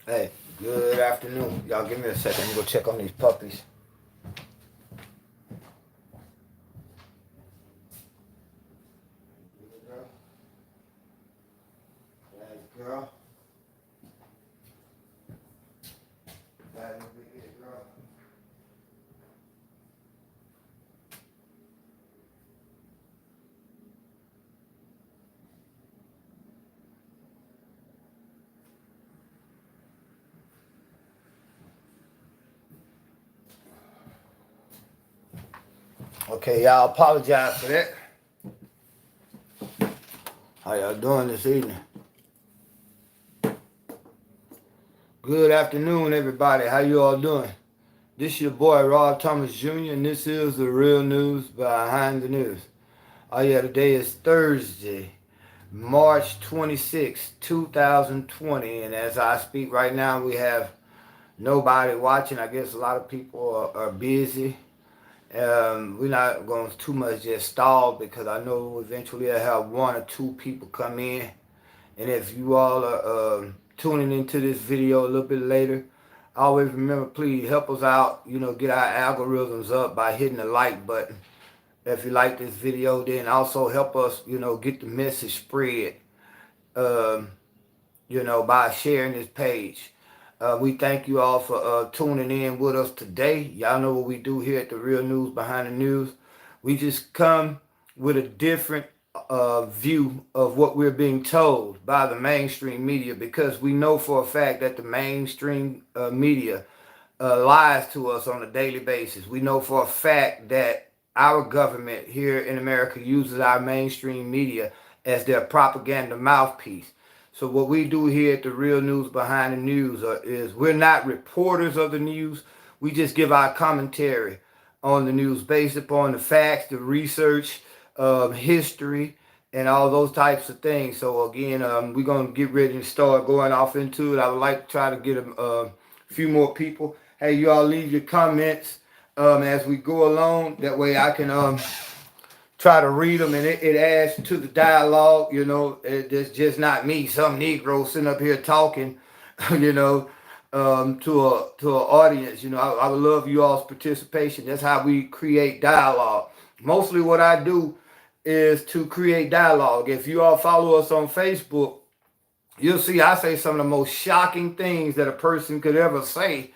Hey, good afternoon. Y'all give me a second. I'm gonna go check on these puppies. Girl. Okay, y'all apologize for that. How y'all doing this evening? Good afternoon, everybody. How you all doing? This your boy Rob Thomas Jr. and this is the real news behind the news. Oh yeah, today is Thursday, March 26, 2020, and as I speak right now, we have nobody watching. I guess a lot of people are busy. We're not going to too much just stall because I know eventually I'll have one or two people come in. And if you all are tuning into this video a little bit later, always remember, please help us out, get our algorithms up by hitting the like button. If you like this video, then also help us, get the message spread, um, by sharing this page. We thank you all for tuning in with us today. Y'all know what we do here at the Real News Behind the News. We just come with a different view of what we're being told by the mainstream media because we know for a fact that the mainstream media lies to us on a daily basis. We know for a fact that our government here in America uses our mainstream media as their propaganda mouthpiece. So what we do here at the Real News Behind the News is we're not reporters of the news. We just give our commentary on the news based upon the facts, the research, history, and all those types of things. So again, we're going to get ready to start going off into it. I would like to try to get a few more people. Hey, you all leave your comments as we go along. That way I can try to read them, and it adds to the dialogue. It's just not me, some Negro sitting up here talking, you know, to an audience. I would love you all's participation. That's how we create dialogue. Mostly what I do is to create dialogue. If you all follow us on Facebook, you'll see I say some of the most shocking things that a person could ever say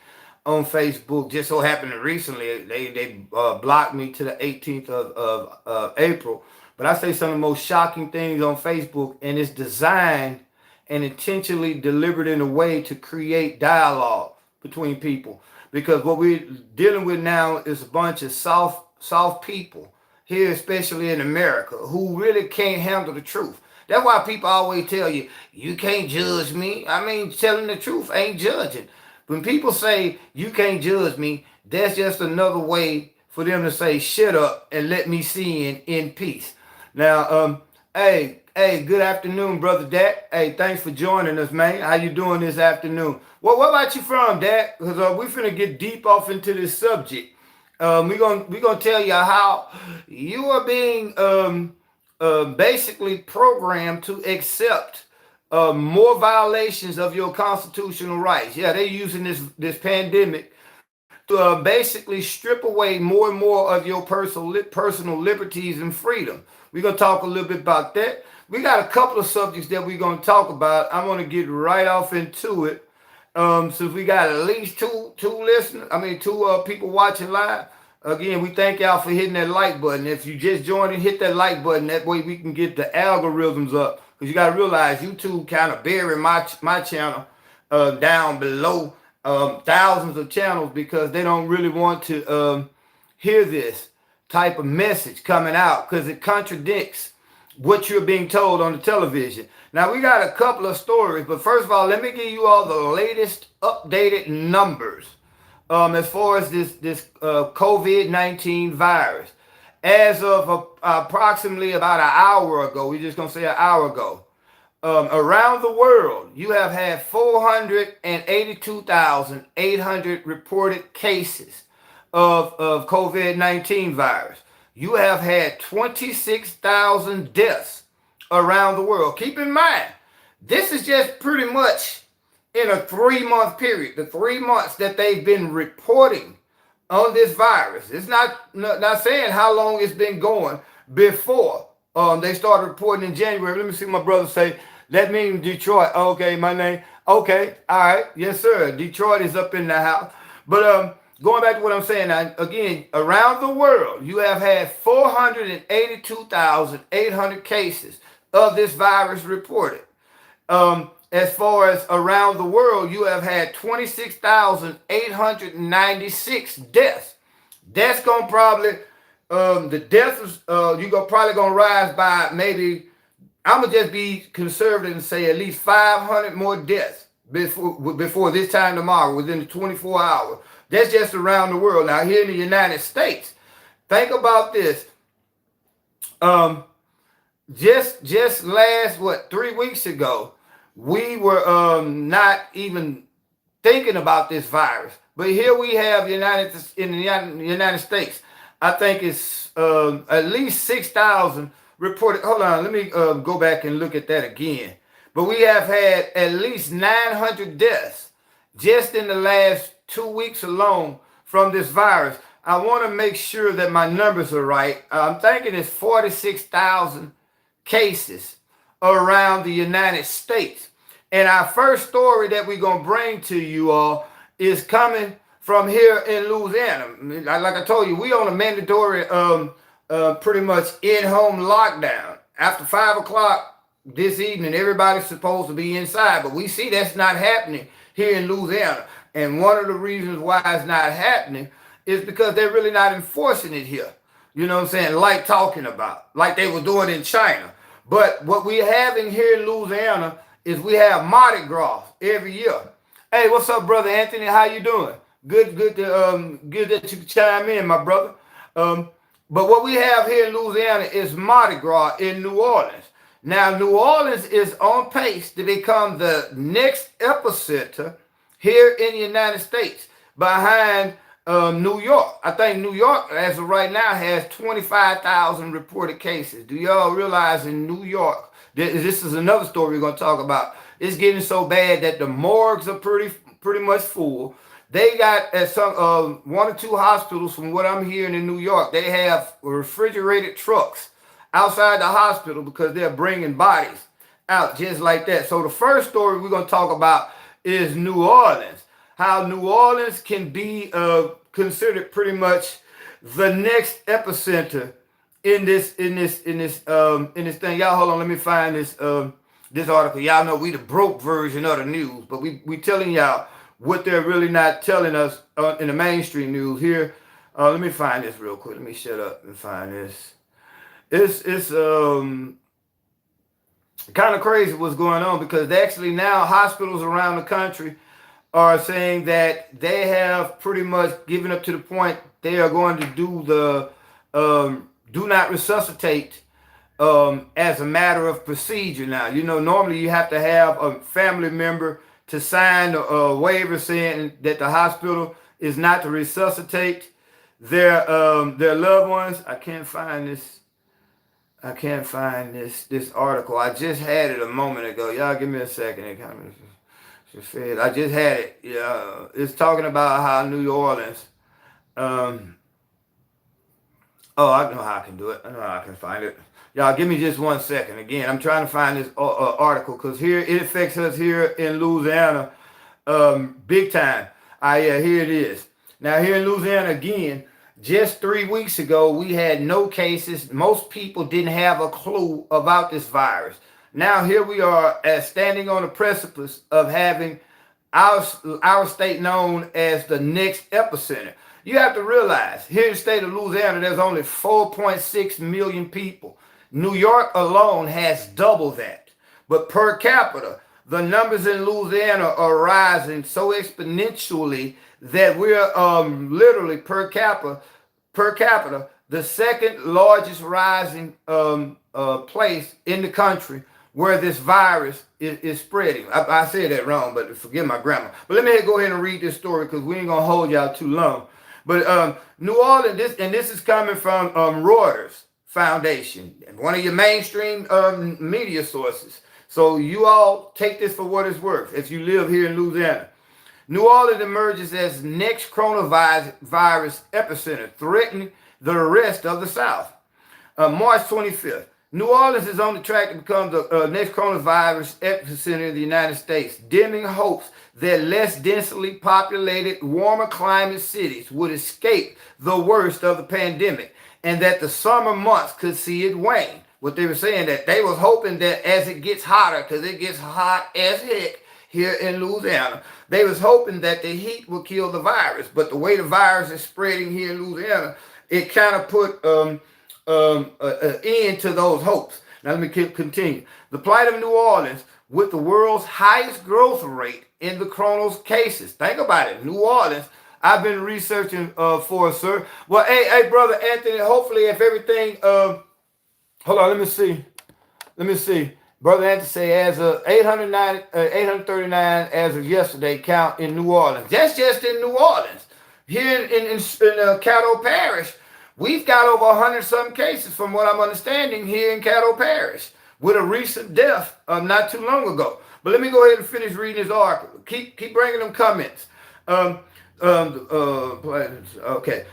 on Facebook. Just so happened that recently they blocked me to the 18th of April. But I say some of the most shocking things on Facebook, and it's designed and intentionally delivered in a way to create dialogue between people. Because what we're dealing with now is a bunch of soft people here, especially in America, who really can't handle the truth. That's why people always tell you, you can't judge me. I mean, telling the truth ain't judging. When people say, you can't judge me, that's just another way for them to say, shut up and let me sin in peace. Now, hey, good afternoon, Brother Dak. Hey, thanks for joining us, man. How you doing this afternoon? Well, where about you from, Dak? Because we're finna get deep off into this subject. We're gonna tell you how you are being basically programmed to accept more violations of your constitutional rights. Yeah, they're using this pandemic to basically strip away more and more of your personal liberties and freedom. We're gonna talk a little bit about that. We got a couple of subjects that we're gonna talk about. I'm gonna get right off into it. Since we got at least two people watching live. Again, we thank y'all for hitting that like button. If you just joined and hit that like button, that way we can get the algorithms up. Because you got to realize YouTube kind of buried my channel down below thousands of channels because they don't really want to hear this type of message coming out because it contradicts what you're being told on the television. Now, we got a couple of stories, but first of all, let me give you all the latest updated numbers as far as this COVID-19 virus. As of approximately about an hour ago, we're just going to say an hour ago, around the world, you have had 482,800 reported cases of COVID-19 virus. You have had 26,000 deaths around the world. Keep in mind, this is just pretty much in a 3-month period. The 3 months that they've been reporting on this virus. It's not saying how long it's been going before they started reporting in January. Let me see my brother say. That means Detroit. Okay, my name. Okay, all right. Yes, sir. Detroit is up in the house. But going back to what I'm saying, now, again, around the world, you have had 482,800 cases of this virus reported. As far as around the world, you have had 26,896 deaths. That's gonna probably the deaths you're probably gonna rise by maybe. I'm gonna just be conservative and say at least 500 more deaths before this time tomorrow, within the 24 hours. That's just around the world. Now here in the United States, think about this. Just last 3 weeks ago, we were not even thinking about this virus, but here we have in the United States. I think it's at least 6,000 reported. Hold on, let me go back and look at that again. But we have had at least 900 deaths just in the last 2 weeks alone from this virus. I want to make sure that my numbers are right. I'm thinking it's 46,000 cases around the United States. And our first story that we're going to bring to you all is coming from here in Louisiana. Like I told you, we on a mandatory pretty much in-home lockdown. After 5 o'clock this evening, everybody's supposed to be inside, but we see that's not happening here in Louisiana. And one of the reasons why it's not happening is because they're really not enforcing it here. You know what I'm saying? Like talking about, like they were doing in China. But what we're having here in Louisiana is we have Mardi Gras every year. Hey, what's up, brother Anthony? How you doing? Good that you chime in, my brother. But what we have here in Louisiana is Mardi Gras in New Orleans. Now, New Orleans is on pace to become the next epicenter here in the United States, behind New York. I think New York, as of right now, has 25,000 reported cases. Do y'all realize in New York, this is another story we're going to talk about, it's getting so bad that the morgues are pretty much full. They got at some 1 or 2 hospitals, from what I'm hearing in New York, they have refrigerated trucks outside the hospital because they're bringing bodies out just like that. So the first story we're going to talk about is New Orleans. How New Orleans can be considered pretty much the next epicenter in this thing. Y'all hold on, let me find this article. Y'all know we the broke version of the news, but we telling y'all what they're really not telling us in the mainstream news here. Let me find this real quick. Let me shut up and find this. It's kind of crazy what's going on, because actually now hospitals around the country are saying that they have pretty much given up to the point they are going to do the do not resuscitate as a matter of procedure now. You know, normally you have to have a family member to sign a waiver saying that the hospital is not to resuscitate their loved ones. I can't find this article. I just had it a moment ago. Y'all give me a second. I just had it. Yeah, it's talking about how New Orleans. Oh, I know how I can do it. I know how I can find it. Y'all give me just 1 second. Again, I'm trying to find this article, because here it affects us here in Louisiana big time. Yeah, here it is. Now here in Louisiana again, just 3 weeks ago, we had no cases. Most people didn't have a clue about this virus. Now here we are standing on the precipice of having our state known as the next epicenter. You have to realize, here in the state of Louisiana, there's only 4.6 million people. New York alone has double that. But per capita, the numbers in Louisiana are rising so exponentially that we're literally per capita, the second largest rising place in the country where this virus is spreading. I said that wrong, but forgive my grammar. But let me go ahead and read this story, because we ain't going to hold y'all too long. But New Orleans, this is coming from Reuters Foundation, one of your mainstream media sources. So you all take this for what it's worth if you live here in Louisiana. New Orleans emerges as next coronavirus epicenter, threatening the rest of the South. March 25th. New Orleans is on the track to become the next coronavirus epicenter in the United States, dimming hopes that less densely populated, warmer climate cities would escape the worst of the pandemic and that the summer months could see it wane. What they were saying, that they was hoping that as it gets hotter, because it gets hot as heck here in Louisiana, they was hoping that the heat will kill the virus. But the way the virus is spreading here in Louisiana, it kind of put end to those hopes. Now let me continue. The plight of New Orleans, with the world's highest growth rate in the coronavirus cases. Think about it. New Orleans, I've been researching for, sir. Well, hey, brother Anthony, hopefully if everything, hold on, let me see. Brother Anthony say as of 839 as of yesterday count in New Orleans. That's just in New Orleans. Here in Caddo Parish, we've got over 100-something cases from what I'm understanding here in Caddo Parish with a recent death not too long ago. But let me go ahead and finish reading this article. Keep bringing them comments. Okay.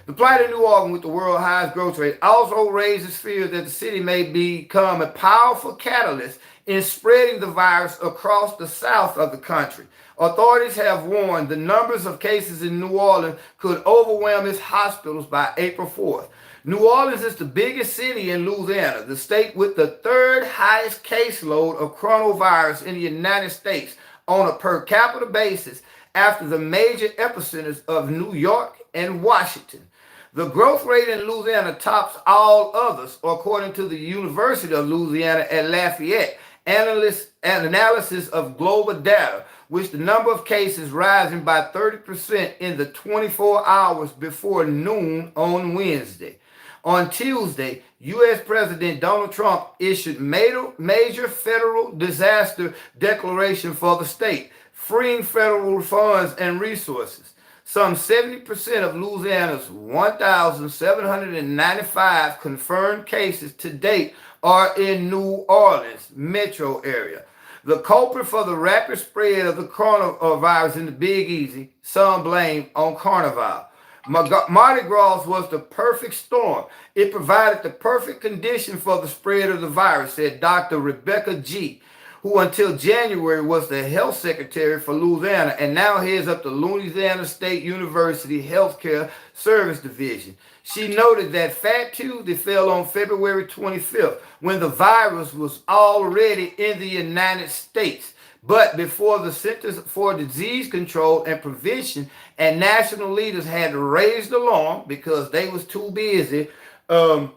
The plight of New Orleans with the world's highest growth rate also raises fears that the city may become a powerful catalyst in spreading the virus across the south of the country. Authorities have warned the numbers of cases in New Orleans could overwhelm its hospitals by April 4th. New Orleans is the biggest city in Louisiana, the state with the third highest caseload of coronavirus in the United States on a per capita basis after the major epicenters of New York and Washington. The growth rate in Louisiana tops all others, according to the University of Louisiana at Lafayette analysis of global data, with the number of cases rising by 30% in the 24 hours before noon on Wednesday. On Tuesday, U.S. President Donald Trump issued major federal disaster declaration for the state, freeing federal funds and resources. Some 70% of Louisiana's 1,795 confirmed cases to date are in New Orleans metro area. The culprit for the rapid spread of the coronavirus in the Big Easy, some blame on Carnival. Mardi Gras was the perfect storm. It provided the perfect condition for the spread of the virus, said Dr. Rebecca G., who until January was the health secretary for Louisiana and now heads up the Louisiana State University Healthcare Service Division. She noted that Fat Tuesday fell on February 25th when the virus was already in the United States, but before the Centers for Disease Control and Prevention and national leaders had raised the alarm because they was too busy dumping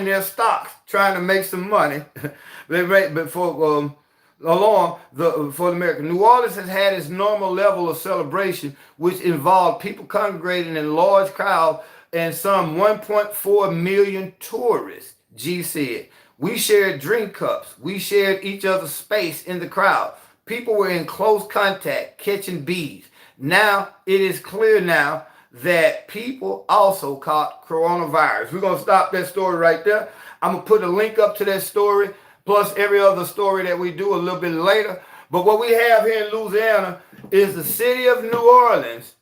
their stocks, trying to make some money. For America. New Orleans has had its normal level of celebration, which involved people congregating in large crowds and some 1.4 million tourists, G said. We shared drink cups. We shared each other's space in the crowd. People were in close contact, catching bees. Now, it is clear now that people also caught coronavirus. We're going to stop that story right there. I'm going to put a link up to that story, plus every other story that we do a little bit later. But what we have here in Louisiana is the city of New Orleans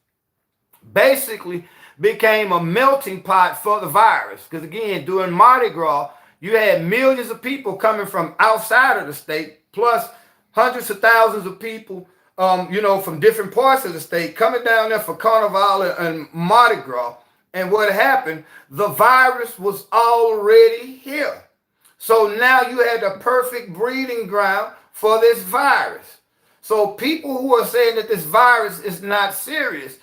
basically became a melting pot for the virus. Because again, during Mardi Gras, you had millions of people coming from outside of the state, plus hundreds of thousands of people, from different parts of the state coming down there for Carnival and Mardi Gras. And what happened, the virus was already here. So now you had the perfect breeding ground for this virus. So people who are saying that this virus is not serious,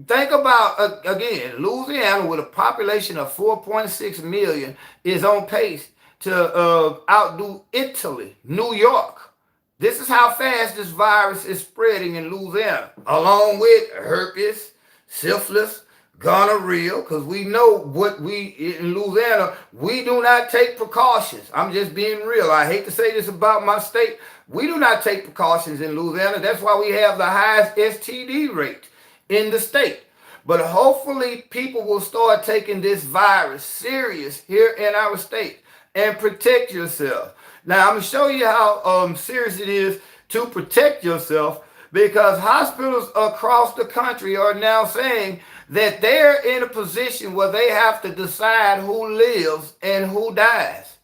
think about, again, Louisiana with a population of 4.6 million is on pace to outdo Italy, New York. This is how fast this virus is spreading in Louisiana, along with herpes, syphilis, gonorrhea, because we know what in Louisiana, we do not take precautions. I'm just being real. I hate to say this about my state. We do not take precautions in Louisiana. That's why we have the highest STD rate in the state. But hopefully people will start taking this virus serious here in our state and protect yourself. Now, I'm going to show you how serious it is to protect yourself, because hospitals across the country are now saying that they're in a position where they have to decide who lives and who dies.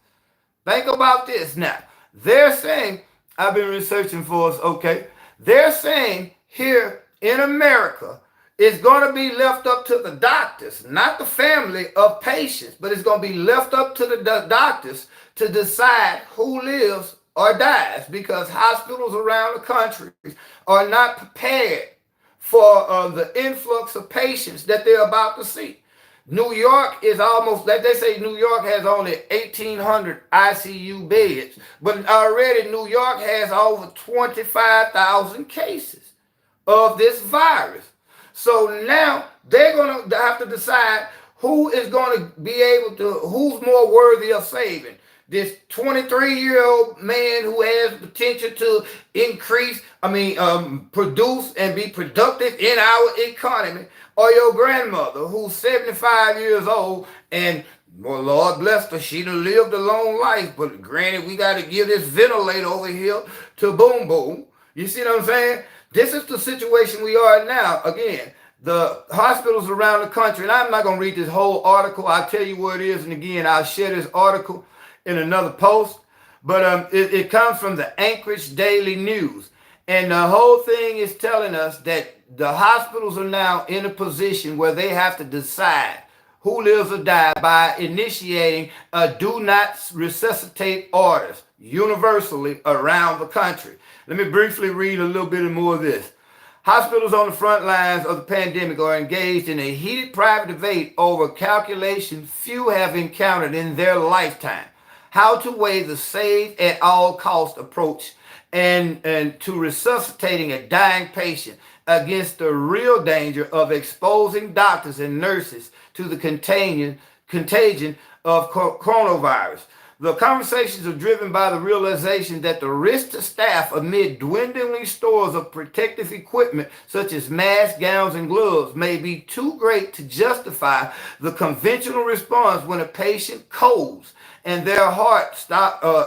Think about this now. They're saying, I've been researching for us, okay? They're saying here in America, it's going to be left up to the doctors, not the family of patients, but it's going to be left up to the doctors to decide who lives or dies, because hospitals around the country are not prepared for the influx of patients that they're about to see. New York is almost, like they say, New York has only 1,800 ICU beds, but already New York has over 25,000 cases of this virus. So now they're going to have to decide who is going to be able to, who's more worthy of saving. This 23-year-old man who has potential to produce and be productive in our economy, or your grandmother who's 75 years old and, well, Lord bless her, she done lived a long life, but granted, we got to give this ventilator over here to boom boom. You see what I'm saying? This is the situation we are now. Again, the hospitals around the country, and I'm not going to read this whole article. I'll tell you where it is, and again, I'll share this article in another post. But it comes from the Anchorage Daily News. And the whole thing is telling us that the hospitals are now in a position where they have to decide who lives or dies by initiating a do not resuscitate orders universally around the country. Let me briefly read a little bit more of this. Hospitals on the front lines of the pandemic are engaged in a heated private debate over calculation few have encountered in their lifetime. How to weigh the save at all cost approach and to resuscitating a dying patient against the real danger of exposing doctors and nurses to the contagion of coronavirus. The conversations are driven by the realization that the risk to staff amid dwindling stores of protective equipment such as masks, gowns, and gloves may be too great to justify the conventional response when a patient colds and their heart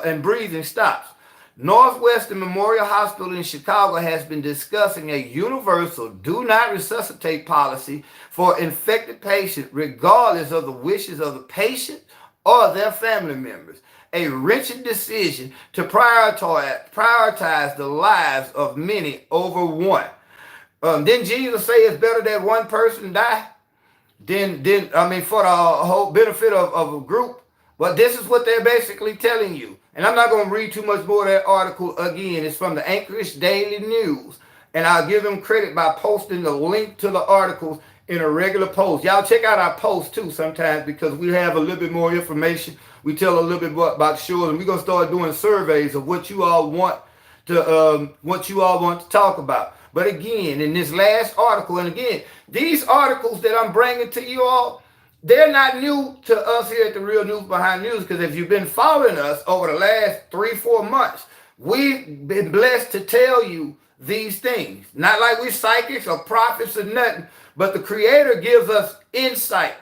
and breathing stops. Northwestern Memorial Hospital in Chicago has been discussing a universal do not resuscitate policy for infected patients regardless of the wishes of the patient or their family members. A wrenching decision to prioritize the lives of many over one. Didn't Jesus say it's better that one person die for the whole benefit of a group? Well, this is what they're basically telling you. And I'm not going to read too much more of that article again. It's from the Anchorage Daily News. And I'll give them credit by posting the link to the articles in a regular post. Y'all check out our posts too sometimes, because we have a little bit more information. We tell a little bit more about shows, and we're going to start doing surveys of what you all want to talk about. But again, in this last article, and again, these articles that I'm bringing to you all, they're not new to us here at the Real News Behind News, because if you've been following us over the last 3-4 months, we've been blessed to tell you these things. Not like we're psychics or prophets or nothing, but the Creator gives us insight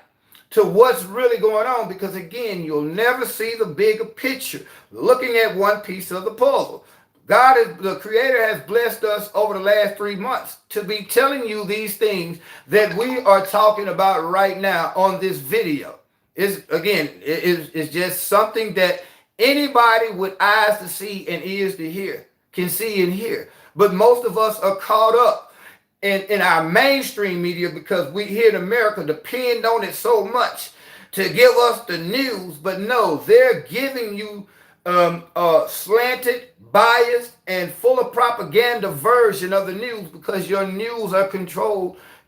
to what's really going on, because again, you'll never see the bigger picture looking at one piece of the puzzle. The Creator has blessed us over the last 3 months to be telling you these things that we are talking about right now on this video. It's just something that anybody with eyes to see and ears to hear can see and hear. But most of us are caught up in our mainstream media, because we here in America depend on it so much to give us the news. But no, they're giving you slanted, biased, and full of propaganda version of the news, because your news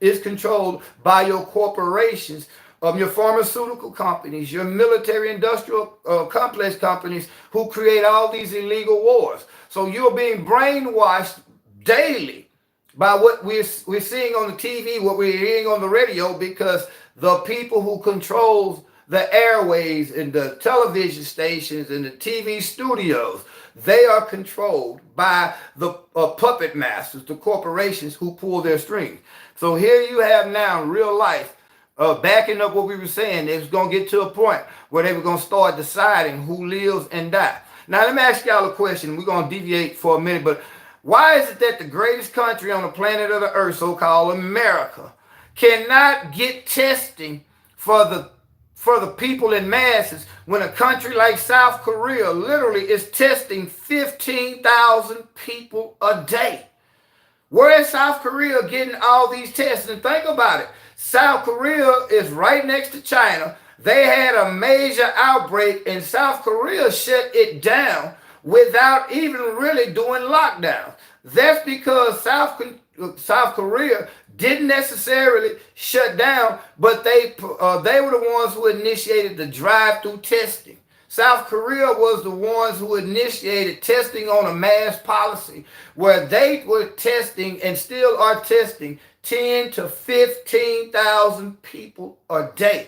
is controlled by your corporations, your pharmaceutical companies, your military industrial complex companies who create all these illegal wars. So you're being brainwashed daily by what we're seeing on the TV, what we're hearing on the radio, because the people who controls the airways and the television stations and the TV studios, they are controlled by the puppet masters, the corporations who pull their strings. So here you have now real life, backing up what we were saying. It was going to get to a point where they were going to start deciding who lives and dies. Now, let me ask y'all a question. We're going to deviate for a minute, but why is it that the greatest country on the planet of the earth, so-called America, cannot get testing for the people in masses when a country like South Korea literally is testing 15,000 people a day? Where is South Korea getting all these tests? And think about it. South Korea is right next to China. They had a major outbreak and South Korea shut it down without even really doing lockdowns. That's because South Korea didn't necessarily shut down, but they were the ones who initiated the drive-through testing. South Korea was the ones who initiated testing on a mass policy where they were testing and still are testing 10 to 15,000 people a day.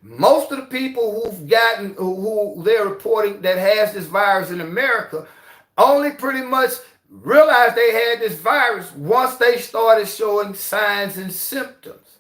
Most of the people who they're reporting that has this virus in America only pretty much realized they had this virus once they started showing signs and symptoms.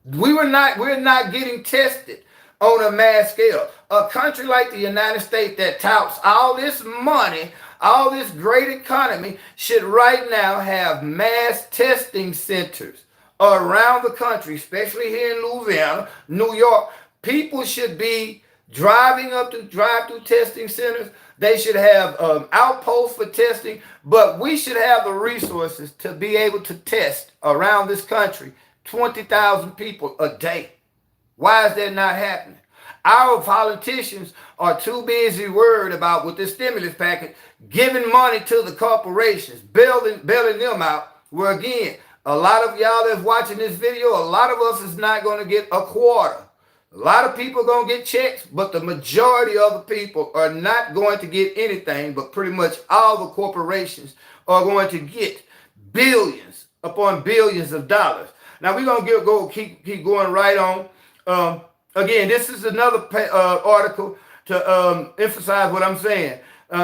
We're not getting tested on a mass scale. A country like the United States that touts all this money, all this great economy, should right now have mass testing centers around the country, especially here in Louisiana, New York. People should be driving up to drive-through testing centers. They should have outposts for testing, but we should have the resources to be able to test around this country 20,000 people a day. Why is that not happening? Our politicians are too busy worried about, with this stimulus package, giving money to the corporations, bailing them out, where again, a lot of y'all that's watching this video, a lot of us is not going to get a quarter. A lot of people are going to get checks, but the majority of the people are not going to get anything, but pretty much all the corporations are going to get billions upon billions of dollars. Now, we're going to keep going right on. Again, this is another article to emphasize what I'm saying.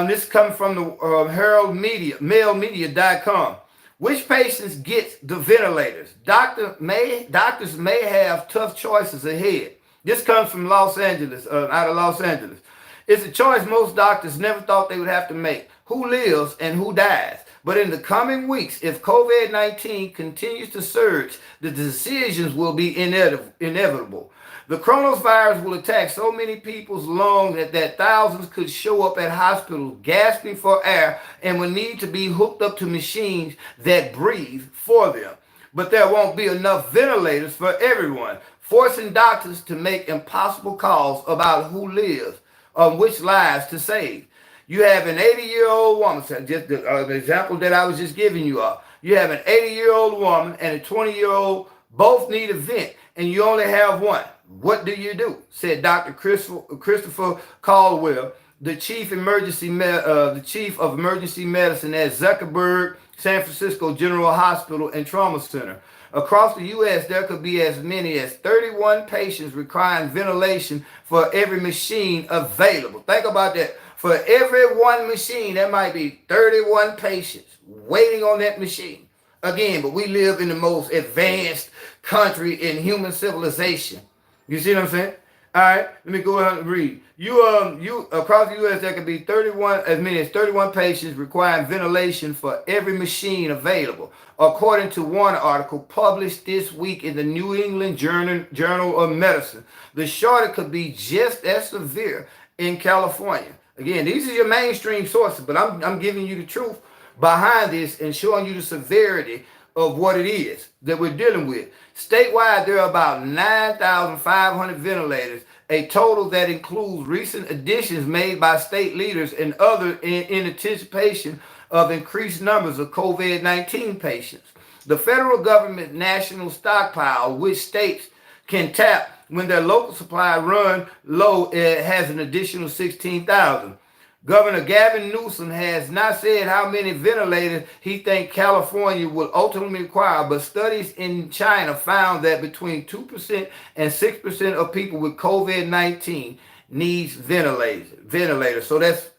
This is coming from the Herald Media, mailmedia.com. Which patients get the ventilators? Doctors may have tough choices ahead. This comes from Los Angeles, out of Los Angeles. It's a choice most doctors never thought they would have to make. Who lives and who dies? But in the coming weeks, if COVID-19 continues to surge, the decisions will be inevitable. The coronavirus will attack so many people's lungs that thousands could show up at hospitals gasping for air and will need to be hooked up to machines that breathe for them. But there won't be enough ventilators for everyone, forcing doctors to make impossible calls about who lives or which lives to save. You have an 80-year-old woman, just the example that I was just giving you all. You have an 80-year-old woman and a 20-year-old, both need a vent, and you only have one. What do you do? Said Dr. Christopher Caldwell, the chief of emergency medicine at Zuckerberg San Francisco General Hospital and Trauma Center. Across the U.S., there could be as many as 31 patients requiring ventilation for every machine available. Think about that. For every one machine, there might be 31 patients waiting on that machine. Again, but we live in the most advanced country in human civilization. You see what I'm saying? All right, let me go ahead and read. You across the U.S. there could be as many as 31 patients requiring ventilation for every machine available, according to one article published this week in the New England Journal of Medicine. The shortage could be just as severe in California. Again, these are your mainstream sources, but I'm giving you the truth behind this and showing you the severity of what it is that we're dealing with. Statewide, there are about 9,500 ventilators, a total that includes recent additions made by state leaders and others in anticipation of increased numbers of COVID-19 patients. The federal government national stockpile, which states can tap when their local supply run low, has an additional 16,000. Governor Gavin Newsom has not said how many ventilators he thinks California will ultimately require, but studies in China found that between 2% and 6% of people with COVID-19 needs ventilators. So that's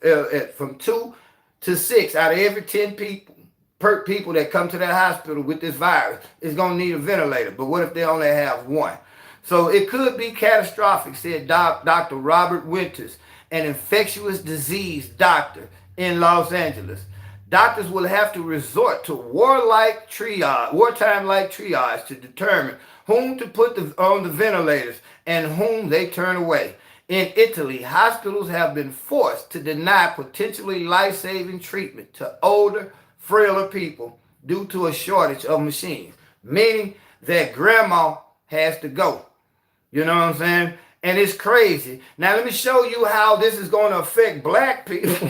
from 2 to 6 out of every 10 people that come to that hospital with this virus is going to need a ventilator. But what if they only have one? So it could be catastrophic, said Dr. Robert Winters, an infectious disease doctor in Los Angeles. Doctors will have to resort to wartime-like triage to determine whom to put on the ventilators and whom they turn away. In Italy, hospitals have been forced to deny potentially life-saving treatment to older, frailer people due to a shortage of machines, meaning that grandma has to go. You know what I'm saying? And it's crazy. Now, let me show you how this is going to affect black people.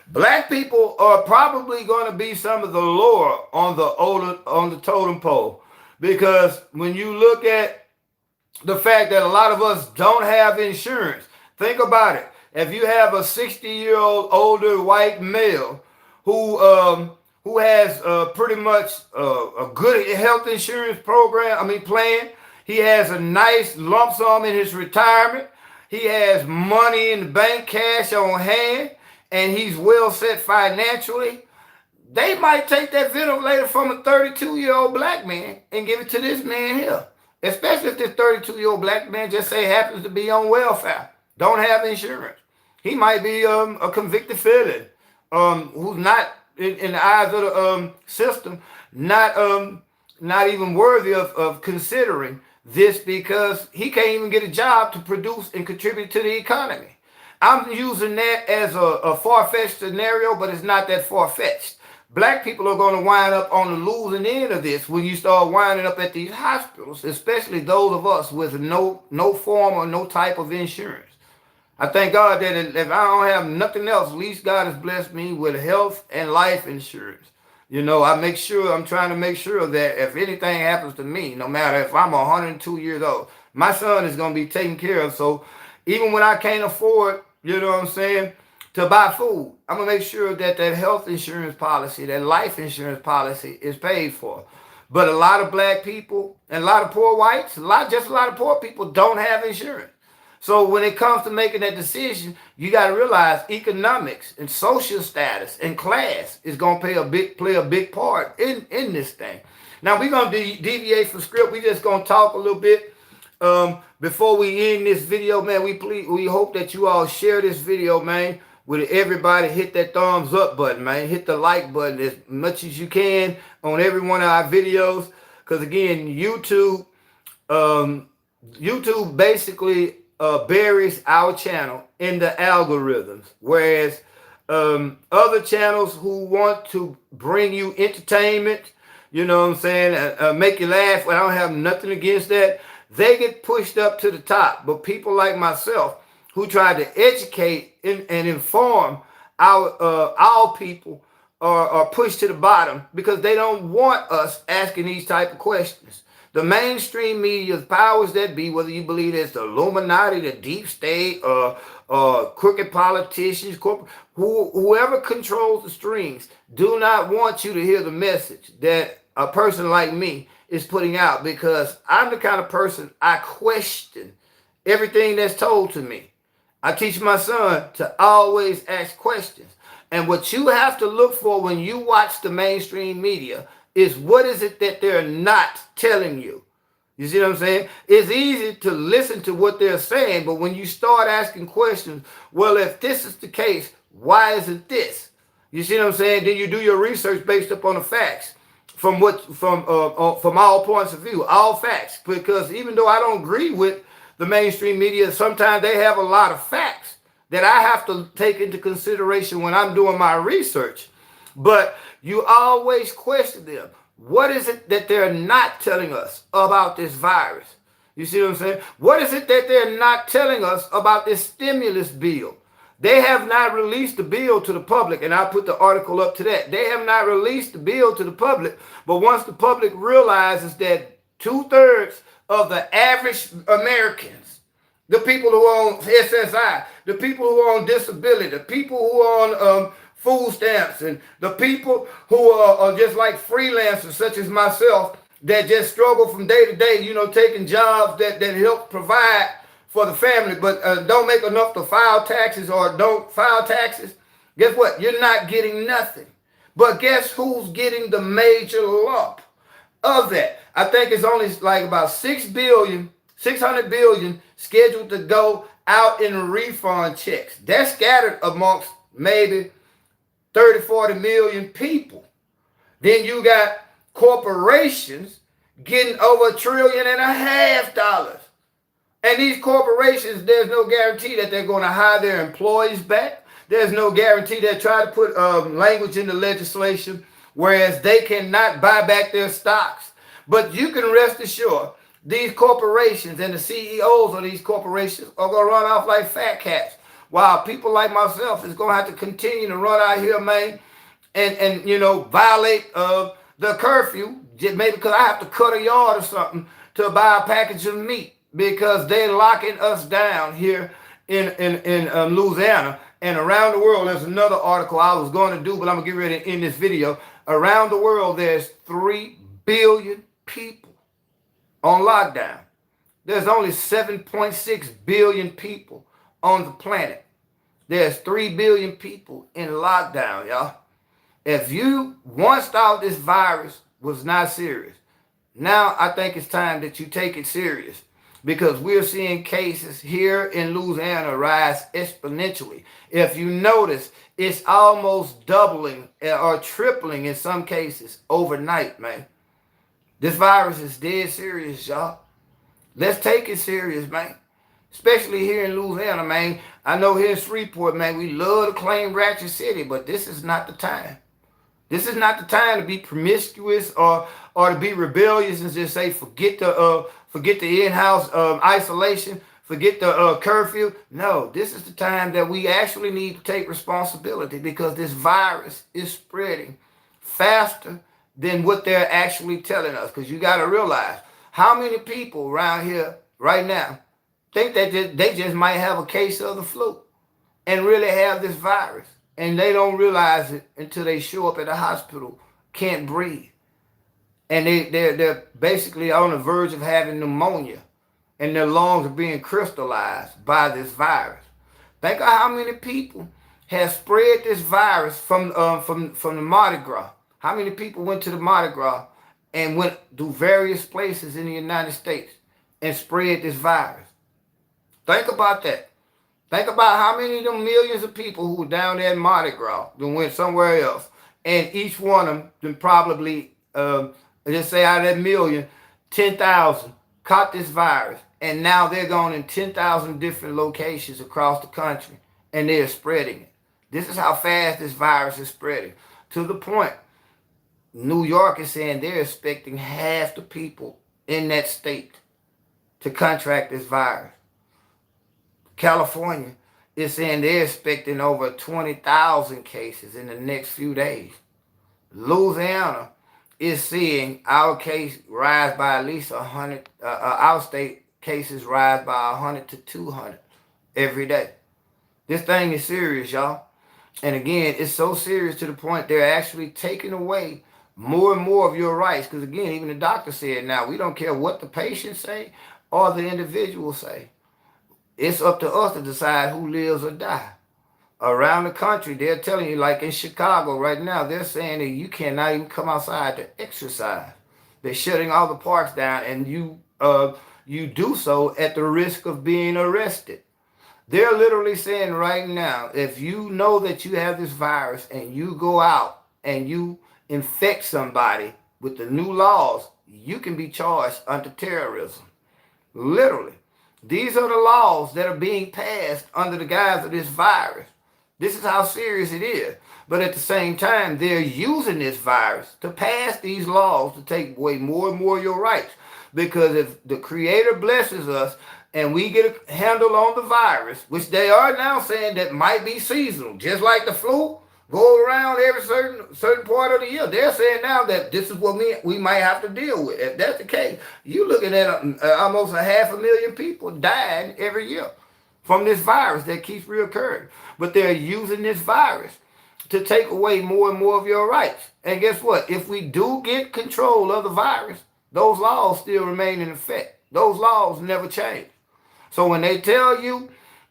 Black people are probably going to be some of the lower on the totem pole, because when you look at the fact that a lot of us don't have insurance, think about it. If you have a 60-year-old older white male who has pretty much a good health insurance plan, he has a nice lump sum in his retirement, he has money in the bank, cash on hand, and he's well set financially, they might take that ventilator from a 32-year-old black man and give it to this man here. Especially if this 32-year-old black man just say happens to be on welfare, don't have insurance. He might be a convicted felon who's not, in the eyes of the system, not even worthy of considering this, because he can't even get a job to produce and contribute to the economy. I'm using that as a far-fetched scenario, but it's not that far-fetched. Black people are going to wind up on the losing end of this when you start winding up at these hospitals, especially those of us with no form or no type of insurance. I thank God that if I don't have nothing else, at least God has blessed me with health and life insurance. You know, I'm trying to make sure that if anything happens to me, no matter if I'm 102 years old, my son is going to be taken care of. So even when I can't afford, you know what I'm saying, to buy food, I'm going to make sure that health insurance policy, that life insurance policy is paid for. But a lot of black people and a lot of poor whites, a lot of poor people don't have insurance. So when it comes to making that decision, you got to realize economics and social status and class is going to play a big part in this thing. Now, we're going to deviate from script. We're just going to talk a little bit. Before we end this video, man, we hope that you all share this video, man, with everybody. Hit that thumbs up button, man. Hit the like button as much as you can on every one of our videos. Because again, YouTube basically buries our channel in the algorithms, whereas other channels who want to bring you entertainment, you know what I'm saying, make you laugh, I don't have nothing against that, they get pushed up to the top. But people like myself who try to educate and inform our people are pushed to the bottom because they don't want us asking these type of questions. The mainstream media, the powers that be, whether you believe it's the Illuminati, the deep state, or crooked politicians, whoever controls the strings, do not want you to hear the message that a person like me is putting out, because I'm the kind of person, I question everything that's told to me. I teach my son to always ask questions. And what you have to look for when you watch the mainstream media is, what is it that they're not telling you? You see what I'm saying? It's easy to listen to what they're saying, but when you start asking questions, well, if this is the case, why isn't this? You see what I'm saying? Then you do your research based upon the facts from all points of view, all facts. Because even though I don't agree with the mainstream media, sometimes they have a lot of facts that I have to take into consideration when I'm doing my research. But you always question them. What is it that they're not telling us about this virus? You see what I'm saying? What is it that they're not telling us about this stimulus bill? They have not released the bill to the public, and I'll put the article up to that. They have not released the bill to the public, but once the public realizes that 2/3 of the average Americans, the people who are on SSI, the people who are on disability, the people who are on food stamps, and the people who are just like freelancers such as myself that just struggle from day to day, you know, taking jobs that help provide for the family, but don't make enough to file taxes or don't file taxes. Guess what? You're not getting nothing. But guess who's getting the major lump of that? I think it's only like about 600 billion scheduled to go out in refund checks. They're scattered amongst maybe 30, 40 million people. Then you got corporations getting over $1.5 trillion. And these corporations, there's no guarantee that they're going to hire their employees back. There's no guarantee they're trying to put language in the legislation, whereas they cannot buy back their stocks. But you can rest assured, these corporations and the CEOs of these corporations are going to run off like fat cats. While people like myself is going to have to continue to run out here, man, and violate the curfew, maybe because I have to cut a yard or something to buy a package of meat because they're locking us down here in Louisiana and around the world. There's another article I was going to do, but I'm going to get ready to end this video. Around the world, there's 3 billion people on lockdown. There's only 7.6 billion people on the planet. There's 3 billion people in lockdown, y'all. If you once thought this virus was not serious, now I think it's time that you take it serious, because we're seeing cases here in Louisiana rise exponentially. If you notice, it's almost doubling or tripling in some cases overnight, man. This virus is dead serious, y'all. Let's take it serious, man. Especially here in Louisiana, man. I know here in Shreveport, man, we love to claim Ratchet City, but this is not the time. This is not the time to be promiscuous or to be rebellious and just say forget the in-house isolation, forget the curfew. No, this is the time that we actually need to take responsibility, because this virus is spreading faster than what they're actually telling us. Because you got to realize how many people around here right now think that they just might have a case of the flu and really have this virus. And they don't realize it until they show up at the hospital, can't breathe. And they're basically on the verge of having pneumonia, and their lungs are being crystallized by this virus. Think of how many people have spread this virus from the Mardi Gras. How many people went to the Mardi Gras and went to various places in the United States and spread this virus? Think about that. Think about how many of them millions of people who were down there in Mardi Gras then went somewhere else. And each one of them then probably, let's say out of that million, 10,000 caught this virus. And now they're going in 10,000 different locations across the country, and they're spreading it. This is how fast this virus is spreading. To the point, New York is saying they're expecting half the people in that state to contract this virus. California is saying they're expecting over 20,000 cases in the next few days. Louisiana is seeing our case rise by at least 100, our state cases rise by 100 to 200 every day. This thing is serious, y'all. And again, it's so serious to the point they're actually taking away more and more of your rights. Because again, even the doctor said now, we don't care what the patients say or the individual say. It's up to us to decide who lives or dies. Around the country, they're telling you, like in Chicago right now, they're saying that you cannot even come outside to exercise. They're shutting all the parks down, and you do so at the risk of being arrested. They're literally saying right now, if you know that you have this virus and you go out and you infect somebody with the new laws, you can be charged under terrorism. Literally. These are the laws that are being passed under the guise of this virus. This is how serious it is. But at the same time, they're using this virus to pass these laws to take away more and more of your rights. Because if the Creator blesses us and we get a handle on the virus, which they are now saying that might be seasonal, just like the flu, go around every certain part of the year. They're saying now that this is what we might have to deal with. If that's the case, you're looking at almost 500,000 people dying every year from this virus that keeps reoccurring. But they're using this virus to take away more and more of your rights. And guess what? If we do get control of the virus, those laws still remain in effect. Those laws never change. So when they tell you,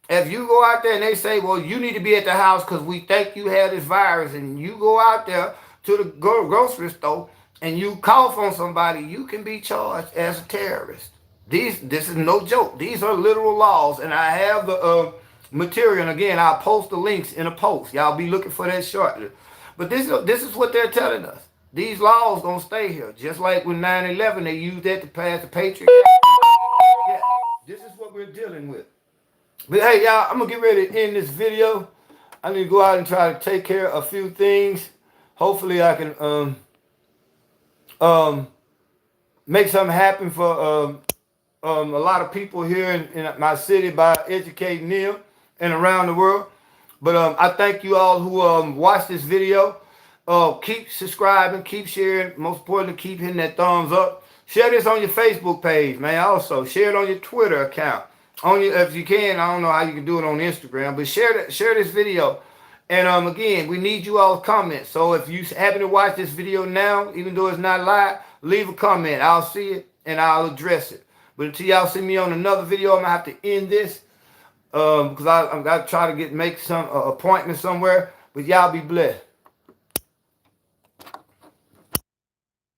if you go out there and they say, well, you need to be at the house because we think you have this virus, and you go out there to the grocery store and you cough on somebody, you can be charged as a terrorist. This is no joke. These are literal laws, and I have the material. And again, I'll post the links in a post. Y'all be looking for that shortly. But this is what they're telling us. These laws gonna stay here, just like with 9/11, they used that to pass the Patriot Act. Yeah, this is what we're dealing with. But hey, y'all, I'm gonna get ready to end this video. I need to go out and try to take care of a few things. Hopefully, I can make something happen for a lot of people here in my city by educating them and around the world. But I thank you all who watched this video. Keep subscribing, keep sharing. Most importantly, keep hitting that thumbs up. Share this on your Facebook page, man. Also, share it on your Twitter account. If you can, I don't know how you can do it on Instagram, but share this video. And again, we need you all's comments. So if you happen to watch this video now, even though it's not live, leave a comment. I'll see it and I'll address it. But until y'all see me on another video, I'm gonna have to end this because I've got to try to make some appointment somewhere. But y'all be blessed.